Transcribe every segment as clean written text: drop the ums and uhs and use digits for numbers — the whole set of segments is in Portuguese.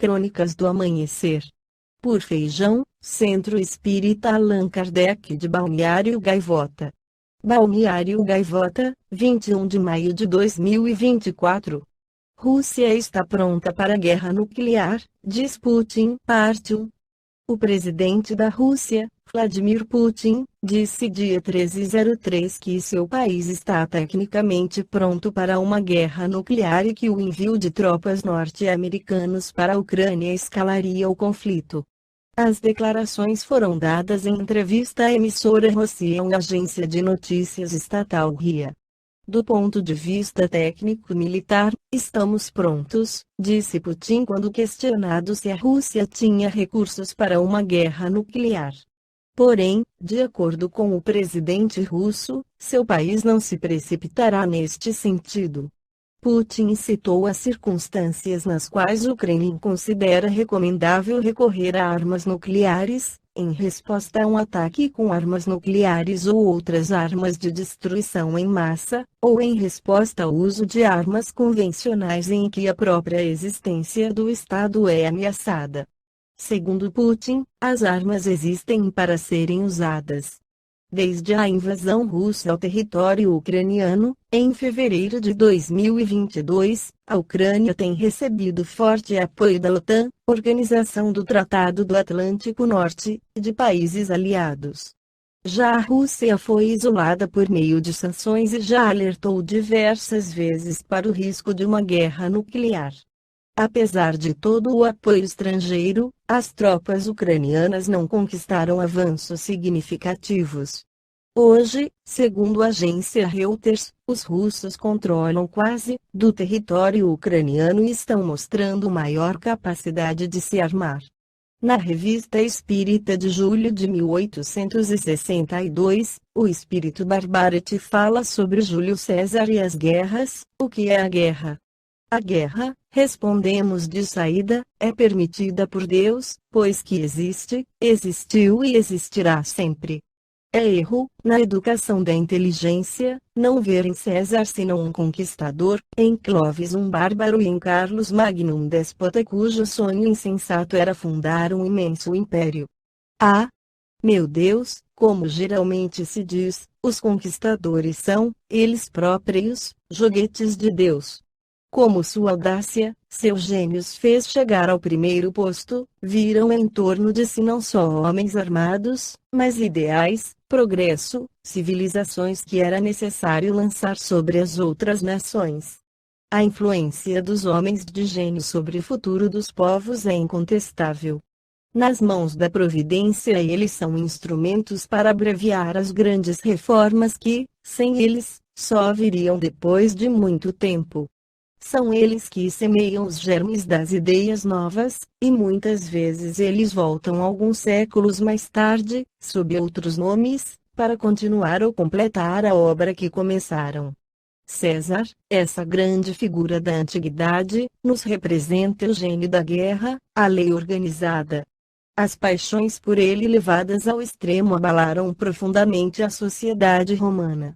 Crônicas do Amanhecer. Por Feijão, Centro Espírita Allan Kardec de Balneário Gaivota. Balneário Gaivota, 21 de maio de 2024. Rússia está pronta para a guerra nuclear, diz Putin, parte 1. O presidente da Rússia, Vladimir Putin, disse dia 13/03 que seu país está tecnicamente pronto para uma guerra nuclear e que o envio de tropas norte-americanas para a Ucrânia escalaria o conflito. As declarações foram dadas em entrevista à emissora Rossian, agência de notícias estatal RIA. Do ponto de vista técnico-militar, estamos prontos, disse Putin quando questionado se a Rússia tinha recursos para uma guerra nuclear. Porém, de acordo com o presidente russo, seu país não se precipitará neste sentido. Putin citou as circunstâncias nas quais o Kremlin considera recomendável recorrer a armas nucleares, em resposta a um ataque com armas nucleares ou outras armas de destruição em massa, ou em resposta ao uso de armas convencionais em que a própria existência do Estado é ameaçada. Segundo Putin, as armas existem para serem usadas. Desde a invasão russa ao território ucraniano, em fevereiro de 2022, a Ucrânia tem recebido forte apoio da OTAN, Organização do Tratado do Atlântico Norte, e de países aliados. Já a Rússia foi isolada por meio de sanções e já alertou diversas vezes para o risco de uma guerra nuclear. Apesar de todo o apoio estrangeiro, as tropas ucranianas não conquistaram avanços significativos. Hoje, segundo a agência Reuters, os russos controlam quase do território ucraniano e estão mostrando maior capacidade de se armar. Na Revista Espírita de julho de 1862, o espírito Barbarete fala sobre Júlio César e as guerras. O que é a guerra? A guerra, respondemos de saída, é permitida por Deus, pois que existe, existiu e existirá sempre. É erro, na educação da inteligência, não ver em César senão um conquistador, em Clovis um bárbaro e em Carlos Magno um déspota cujo sonho insensato era fundar um imenso império. Ah! Meu Deus, como geralmente se diz, os conquistadores são, eles próprios, joguetes de Deus. Como sua audácia, seus gênios fez chegar ao primeiro posto, viram em torno de si não só homens armados, mas ideais, progresso, civilizações que era necessário lançar sobre as outras nações. A influência dos homens de gênio sobre o futuro dos povos é incontestável. Nas mãos da providência eles são instrumentos para abreviar as grandes reformas que, sem eles, só viriam depois de muito tempo. São eles que semeiam os germes das ideias novas, e muitas vezes eles voltam alguns séculos mais tarde, sob outros nomes, para continuar ou completar a obra que começaram. César, essa grande figura da antiguidade, nos representa o gênio da guerra, a lei organizada. As paixões por ele levadas ao extremo abalaram profundamente a sociedade romana.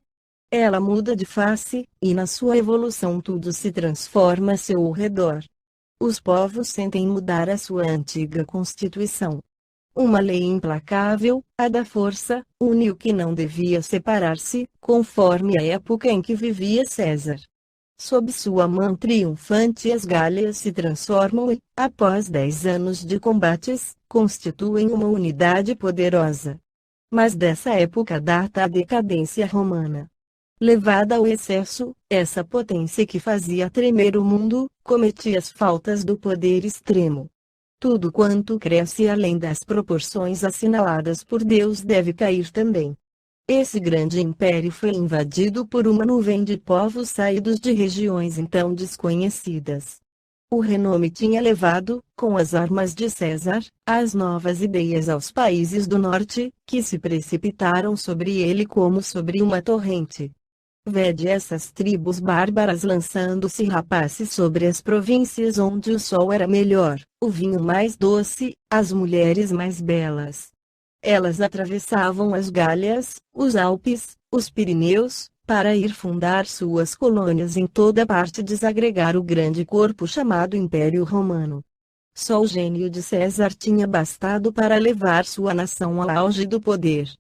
Ela muda de face, e na sua evolução tudo se transforma a seu redor. Os povos sentem mudar a sua antiga constituição. Uma lei implacável, a da força, une o que não devia separar-se, conforme a época em que vivia César. Sob sua mão triunfante as Gálias se transformam e, após 10 anos de combates, constituem uma unidade poderosa. Mas dessa época data a decadência romana. Levada ao excesso, essa potência que fazia tremer o mundo, cometia as faltas do poder extremo. Tudo quanto cresce além das proporções assinaladas por Deus deve cair também. Esse grande império foi invadido por uma nuvem de povos saídos de regiões então desconhecidas. O renome tinha levado, com as armas de César, as novas ideias aos países do norte, que se precipitaram sobre ele como sobre uma torrente. Vede essas tribos bárbaras lançando-se rapaces sobre as províncias onde o sol era melhor, o vinho mais doce, as mulheres mais belas. Elas atravessavam as Gálias, os Alpes, os Pirineus, para ir fundar suas colônias em toda parte e desagregar o grande corpo chamado Império Romano. Só o gênio de César tinha bastado para levar sua nação ao auge do poder.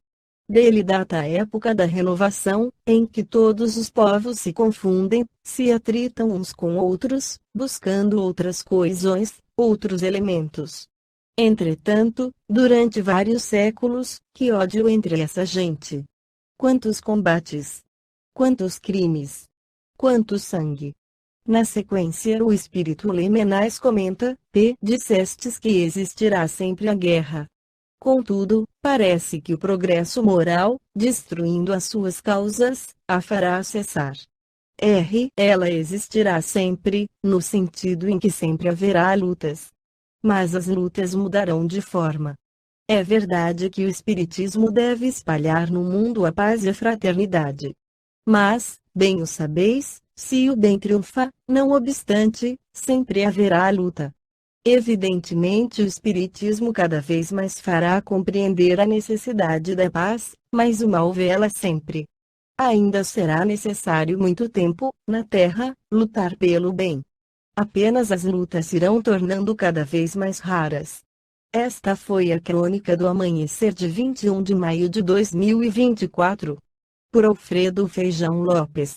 Dele data a época da renovação, em que todos os povos se confundem, se atritam uns com outros, buscando outras coesões, outros elementos. Entretanto, durante vários séculos, que ódio entre essa gente! Quantos combates! Quantos crimes! Quanto sangue! Na sequência, o espírito Lemenias comenta: dissestes que existirá sempre a guerra. Contudo, parece que o progresso moral, destruindo as suas causas, a fará cessar. Ela existirá sempre, no sentido em que sempre haverá lutas. Mas as lutas mudarão de forma. É verdade que o Espiritismo deve espalhar no mundo a paz e a fraternidade. Mas, bem o sabeis, se o bem triunfa, não obstante, sempre haverá luta. Evidentemente o Espiritismo cada vez mais fará compreender a necessidade da paz, mas o mal vela sempre. Ainda será necessário muito tempo, na Terra, lutar pelo bem. Apenas as lutas se irão tornando cada vez mais raras. Esta foi a crônica do amanhecer de 21 de maio de 2024. Por Alfredo Feijão Lopes.